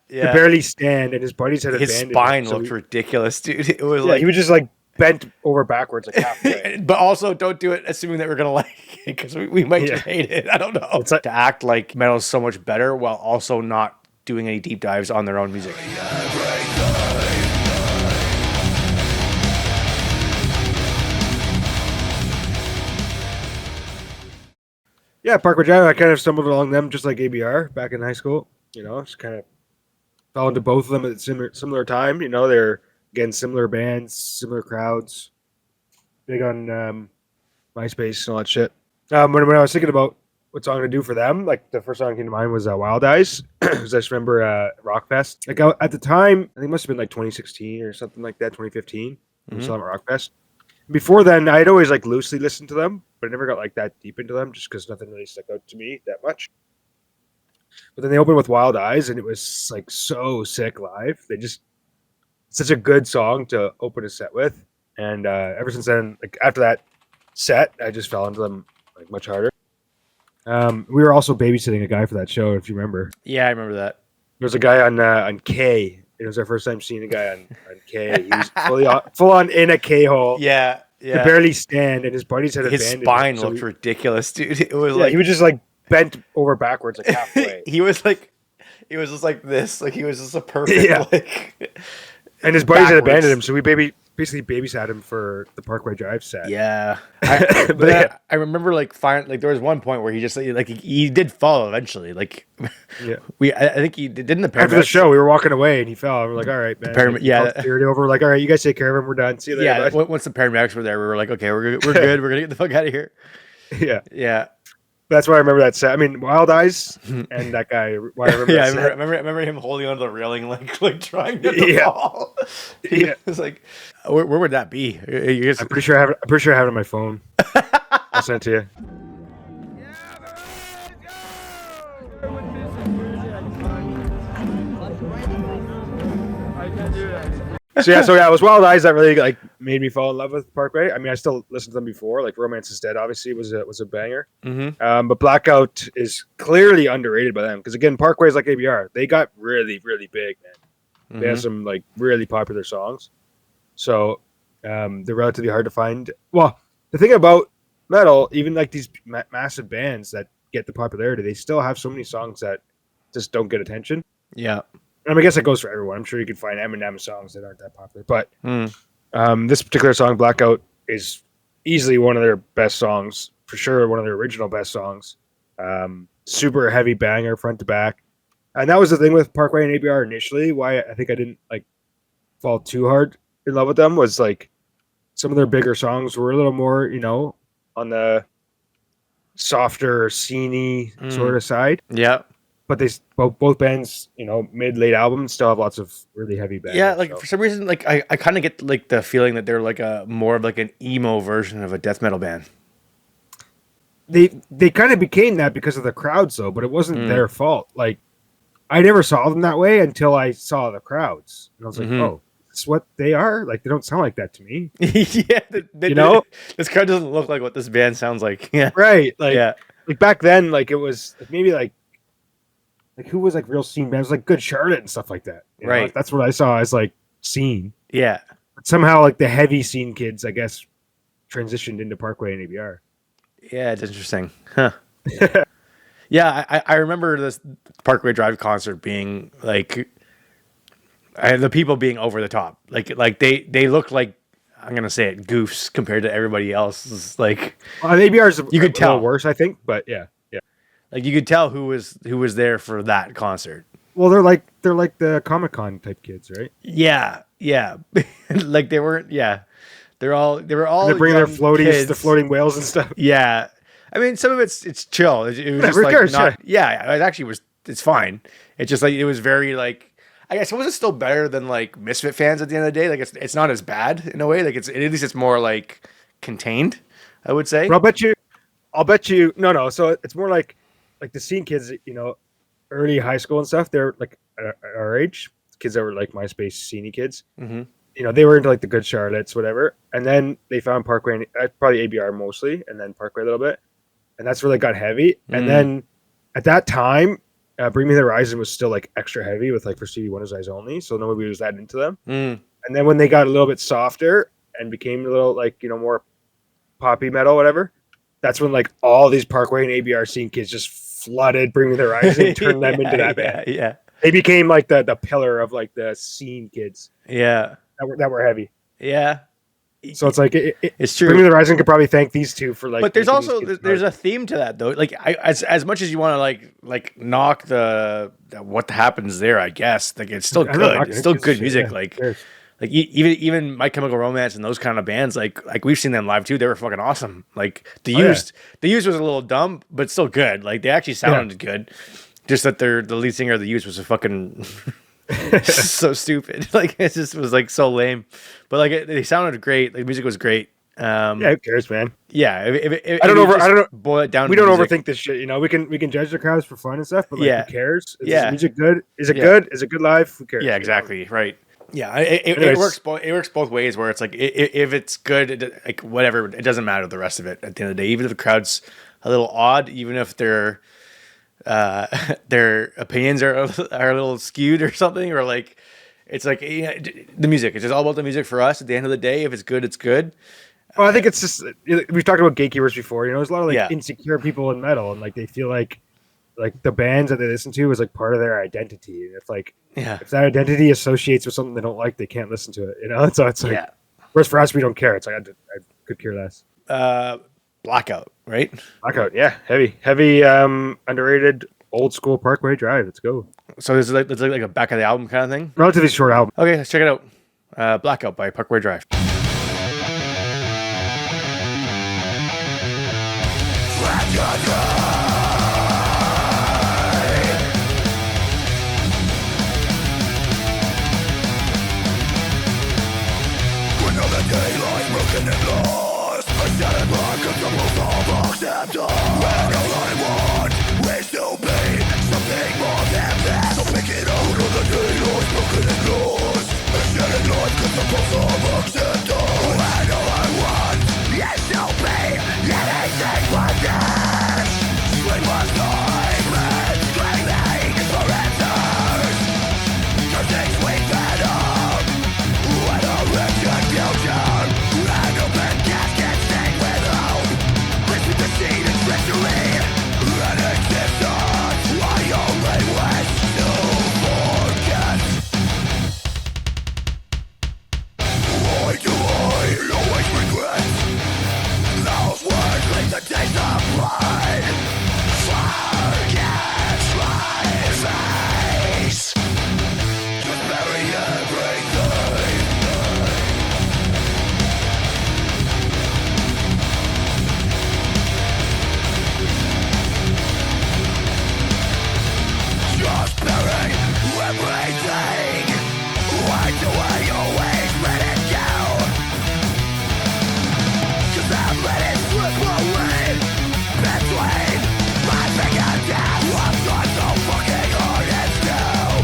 could barely stand, and his buddies had His abandoned spine him. So looked ridiculous, dude. It was he was just like bent over backwards, like halfway. but also don't do it assuming that we're gonna like it because we might Yeah. just hate it. I don't know. It's like, To act like metal is so much better while also not doing any deep dives on their own music. yeah, Parkway Drive. I kind of stumbled along them just like ABR back in high school. Just kind of fell into both of them at a similar time. They're again similar bands, similar crowds, big on MySpace and all that shit. When I was thinking about what song to do for them, like the first song that came to mind was Wild Eyes, because I just remember Rockfest. Like at the time, I think it must have been like 2016 or something like that, 2015. We saw them at Rockfest. Before then, I'd always like loosely listened to them, but I never got like that deep into them, just because nothing really stuck out to me that much. But then they opened with Wild Eyes, and it was like so sick live. They just such a good song to open a set with, and ever since then, like after that set, I just fell into them like much harder. We were also babysitting a guy for that show, if you remember. Yeah, I remember that. There was a guy on K. It was our first time seeing a guy on K. He was full on in a K hole. Yeah. Could barely stand, and his buddies had His abandoned spine him. So looked ridiculous, dude. It was like he was just like bent over backwards, like halfway. he was just like this. Like he was just a perfect like. And his buddies had backwards. abandoned him, so we basically babysat him for the Parkway Drive set. Yeah, I remember like there was one point where he just like he did fall eventually. Like, I think he didn't the paramedics. After the show, we were walking away and he fell. And we're like, all right, man. Cleared it over. We're like, all right, you guys take care of him. We're done. See you later. Yeah, once the paramedics were there, we were like, okay, we're good. We're gonna get the fuck out of here. Yeah. That's why I remember that set. I mean, Wild Eyes and that guy. Why I remember that set. I remember him holding onto the railing, like trying to fall. It was like, where would that be? I'm pretty sure I have it on my phone. I'll send it to you. So it was Wild Eyes that really like made me fall in love with Parkway. I mean, I still listened to them before. Like Romance is Dead, obviously was a banger. Mm-hmm. But Blackout is clearly underrated by them because again, Parkway is like ABR. They got really, really big, man. Mm-hmm. They have some like really popular songs. So they're relatively hard to find. Well, the thing about metal, even like these massive bands that get the popularity, they still have so many songs that just don't get attention. Yeah. I guess that goes for everyone. I'm sure you could find Eminem songs that aren't that popular. But this particular song, Blackout, is easily one of their best songs. For sure, one of their original best songs. Super heavy banger, front to back. And that was the thing with Parkway and ABR initially. Why I think I didn't like fall too hard in love with them was like some of their bigger songs were a little more, on the softer, sceney sort of side. Yeah. But they both bands, mid-late albums still have lots of really heavy bands. Yeah, like for some reason, like I kind of get like the feeling that they're like a more of like an emo version of a death metal band. They kind of became that because of the crowds, though, but it wasn't their fault. Like I never saw them that way until I saw the crowds, and I was like, oh, that's what they are. Like they don't sound like that to me. Yeah, this crowd doesn't look like what this band sounds like. Yeah, right. Like like back then, like it was maybe like who was like real scene bands, like Good Charlotte and stuff like that. Right. Like, that's what I saw as like scene. Yeah. But somehow like the heavy scene kids, I guess, transitioned into Parkway and ABR. Yeah, it's interesting. Huh. Yeah, I remember this Parkway Drive concert being like, the people being over the top. Like they looked like, I'm gonna say it, goofs compared to everybody else. Like ABR's you could tell worse, I think, but yeah. Like you could tell who was there for that concert. Well, they're like the Comic-Con type kids, right? Yeah. Like they weren't. Yeah, they were all. They're bringing their floaties, kids. The floating whales and stuff. Yeah, I mean, some of it's chill. It was just like not. Yeah, it actually was. It's fine. It's just like it was very like. I guess it was still better than like Misfit fans at the end of the day. Like it's not as bad in a way. Like at least it's more like contained. I would say. But I'll bet you. No. So it's more like the scene kids, early high school and stuff. They're like our age, kids that were like MySpace scene kids. Mm-hmm. They were into like the Good Charlottes, whatever. And then they found Parkway, probably ABR mostly, and then Parkway a little bit. And that's where they got heavy. And then at that time, Bring Me the Horizon was still like extra heavy with like for CD1 eyes only, so nobody was that into them. Mm. And then when they got a little bit softer and became a little like more poppy metal, whatever, that's when like all these Parkway and ABR scene kids just flooded Bring Me the Horizon and turned them into that band. Yeah. They became like the pillar of like the scene kids. Yeah. That were heavy. Yeah. So it's like it's true. Bring Me the Horizon could probably thank these two for like. But there's also there's a theme to that though. Like as much as you want to like knock the what happens there, I guess like it's still good. It's still good music. Yeah. Like even My Chemical Romance and those kind of bands, like we've seen them live too. They were fucking awesome. Like the Used was a little dumb, but still good. Like they actually sounded good. Just that the lead singer of the Used was a fucking so stupid. Like it just was like so lame. But like they sounded great. Like the music was great. Yeah, who cares, man? Yeah, I don't know. Boil it down. We don't overthink this shit. We can judge the crowds for fun and stuff, but like, who cares? Is music good? Is it good? Is it good live? Who cares? Yeah, exactly. Right. Yeah, it works. It works both ways. Where it's like if it's good, like whatever, it doesn't matter the rest of it. At the end of the day, even if the crowd's a little odd, even if their opinions are a little skewed or something, or like it's like the music. It's just all about the music for us. At the end of the day, if it's good, it's good. Well, I think it's just we've talked about gatekeepers before. There's a lot of like insecure people in metal, and like they feel like the bands that they listen to is like part of their identity. And if that identity associates with something they don't like, they can't listen to it. So it's like, whereas for us, we don't care. It's like I could care less. Blackout, right? Blackout, yeah, heavy, underrated, old school Parkway Drive. Let's go. So this is like a back of the album kind of thing. Relatively short album. Okay, let's check it out. Blackout by Parkway Drive. Daylight broken and lost. I shattered like a couple of acceptance. When all I want is to be something more than that. So pick it out of the daylight broken and lost. I shattered like a couple of acceptance. When all I want is to be anything but that. Sleepless nights and screaming for answers. Cursing sweet venom. When a wretched future. An open casket stained with hope. Listen to deceit and treachery. An existence I only wish to forget. Why do I always regret? Those words leave the taste of blood. Forget my face. Just bury everything. Just bury everything. Why do I always let it go? 'Cause I've let it slip away between my fingertips. I've gone so fucking hard and still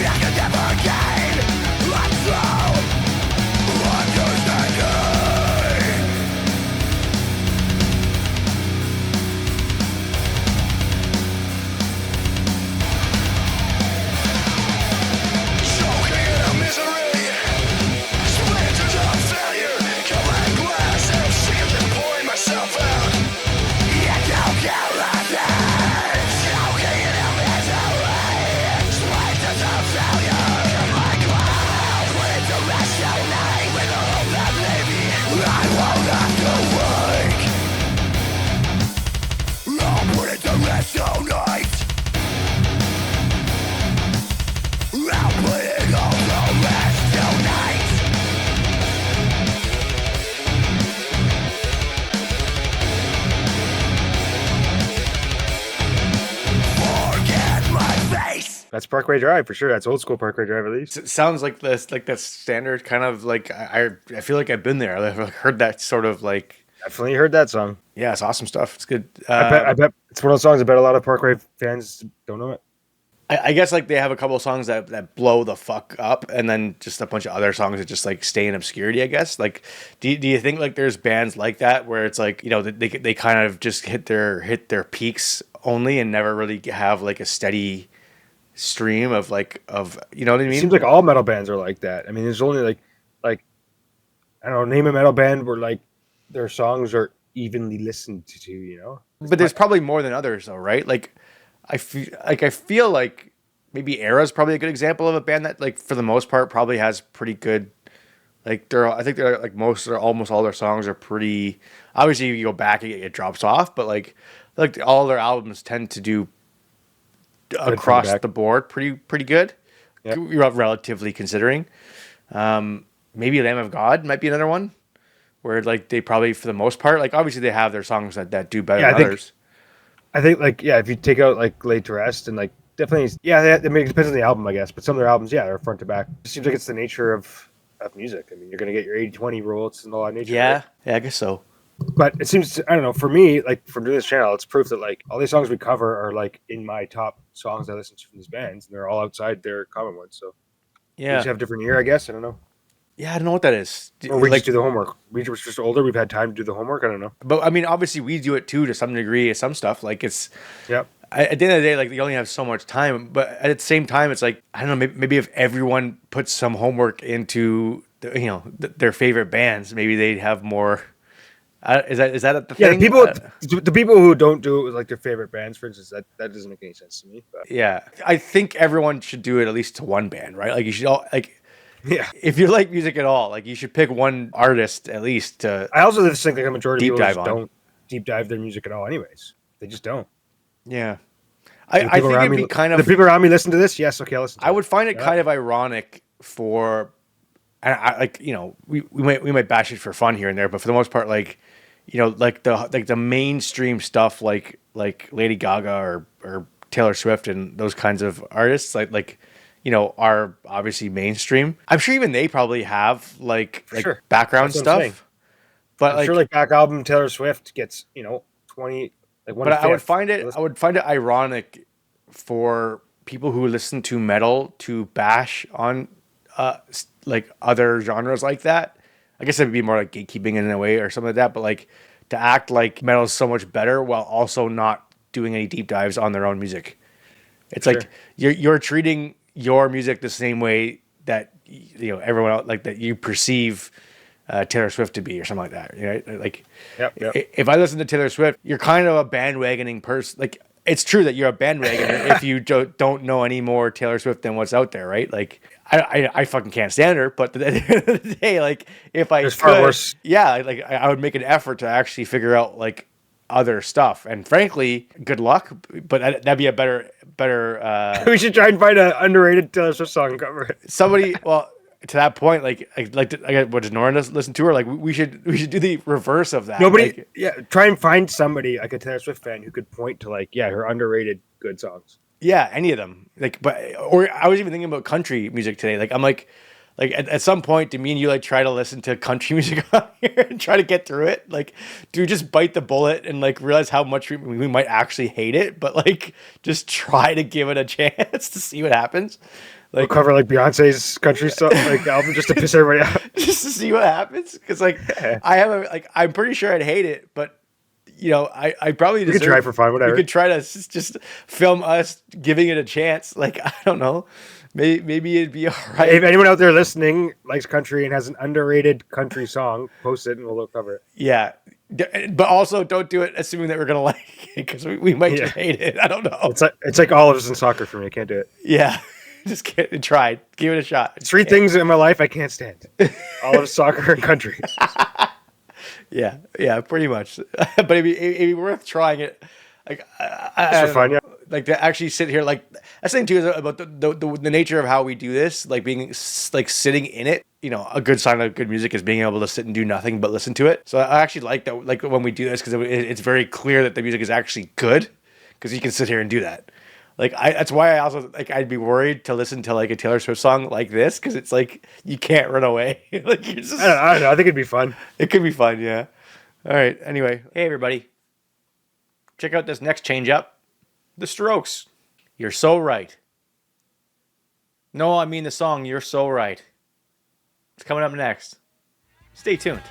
I can never gain a true understanding. Choking in misery, splinters of failure, covering glass and seals and pouring myself out. You don't care about that. Choking in misery, splinters of failure, covering glass. Put it to rest tonight with all that baby. I won't have to wake. I'll put it to rest tonight. I'll put it all to rest tonight. Forget my face. That's Parkway Drive for sure. That's old school Parkway Drive at least. It sounds like this, like that standard kind of like I feel like I've been there. I've like heard that sort of like. Definitely heard that song. Yeah, it's awesome stuff. It's good. I bet it's one of those songs I bet a lot of Parkway fans don't know it. I guess like they have a couple of songs that blow the fuck up, and then just a bunch of other songs that just like stay in obscurity. I guess like, do you think like there's bands like that where it's like, you know, they kind of just hit their peaks only and never really have like a steady stream of you know what I It mean? seems like all metal bands are like that. I mean, there's only like I don't know, name a metal band where like their songs are evenly listened to. You know, But there's probably more than others though, right? Like I feel like maybe Era's probably a good example of a band that like for the most part probably has pretty good like I think they're like most or almost all their songs are pretty. Obviously you go back and it drops off, but like all their albums tend to do Good across feedback. the board pretty good. Yep. Relatively considering. Maybe Lamb of God might be another one where like they probably for the most part like obviously they have their songs that do better Yeah, than others. I think like if you take out like Laid to Rest and like definitely I mean, it depends on the album, I guess. But some of their albums, yeah, they're front to back. It seems like it's the nature of music. I mean, you're gonna get your 80-20 rule. It's in the law of nature. Yeah, right? yeah, I guess so. But it seems I don't know. For me, like from doing this channel, it's proof that like all these songs we cover are like in my top songs I listen to from these bands, and they're all outside their common ones. So we Yeah, just have different ear, I guess. I don't know. yeah, I don't know what that is. Or we Like, just do the homework. We were just older. We've had time to do the homework. I don't know. but I mean, obviously we do it too to some degree. Some stuff like it's Yep. at the end of the day, like you only have so much time. But at the same time, it's like I don't know. Maybe if everyone puts some homework into their favorite bands, maybe they'd have more. Is that the Yeah, thing? the people who don't do it with like their favorite bands, for instance, that doesn't make any sense to me. But Yeah, I think everyone should do it at least to one band, right? Like you should all like yeah, if you like music at all, like you should pick one artist at least to. I also just think like a majority Deep of people dive just on. don't deep dive their music at all. Anyways, they just don't. Yeah, The I people think around it'd be me- kind the of. people around me listen to this. Yes, okay, I'll listen. To I it. would find it Yeah. kind of ironic for, and I like we might bash it for fun here and there, but for the most part, like like the mainstream stuff like Lady Gaga or Taylor Swift and those kinds of artists like are obviously mainstream. I'm sure even they probably have like Sure. background That's what I'm saying. stuff, but I'm sure like back album Taylor Swift gets 20 like one. but I would find fifth. it ironic for people who listen to metal to bash on like other genres like that. I guess it would be more like gatekeeping in a way or something like that, but like to act like metal is so much better while also not doing any deep dives on their own music. It's Sure. like you're treating your music the same way that everyone else like that you perceive Taylor Swift to be or something like that. Like Yep. if I listen to Taylor Swift, you're kind of a bandwagoning person. Like it's true that you're a bandwagoner if you don't know any more Taylor Swift than what's out there, right? Like I fucking can't stand her, but at the end of the day, like if I There's far worse. yeah, like I would make an effort to actually figure out like other stuff. And frankly, good luck, but that'd be a better We should try and find an underrated Taylor Swift song and cover it. somebody. Well, to that point, like what does Nora listen to her? Like we should do the reverse of that. Nobody, Like, yeah. Try and find somebody like a Taylor Swift fan who could point to like her underrated good songs. yeah, any of them. Like, but or I was even thinking about country music today. Like I'm like at some point, do me and you like try to listen to country music on here and try to get through it? Like, do we just bite the bullet and like realize how much we might actually hate it, but like just try to give it a chance to see what happens? We'll Like cover like Beyonce's country stuff, like album, just to piss everybody out. just to see what happens. Because like I'm pretty sure I'd hate it, but I probably We could try for fun, whatever. We could try to just film us giving it a chance. Like I don't know, maybe it'd be all right. If anyone out there listening likes country and has an underrated country song, post it and we'll cover it. Yeah, but also don't do it assuming that we're gonna like it because we might just hate it. I don't know. It's like olives in soccer for me. I can't do it. Yeah, just try. Give it a shot. Three things in my life I can't stand: olives, soccer, and country. Yeah, pretty much. But it'd be worth trying it. Like Just for fun, yeah. Like to actually sit here, like that's the thing too is about the nature of how we do this, like being like sitting in it. A good sign of good music is being able to sit and do nothing but listen to it. So I actually like that, like when we do this, because it's very clear that the music is actually good, because you can sit here and do that. Like that's why I also like I'd be worried to listen to like a Taylor Swift song like this, because it's like you can't run away. Like you're just, I don't know. I think it'd be fun. it could be fun, yeah. All right. Anyway, hey everybody, check out this next change up. The Strokes. You're so right. No, I mean the song You're So Right. It's coming up next. Stay tuned.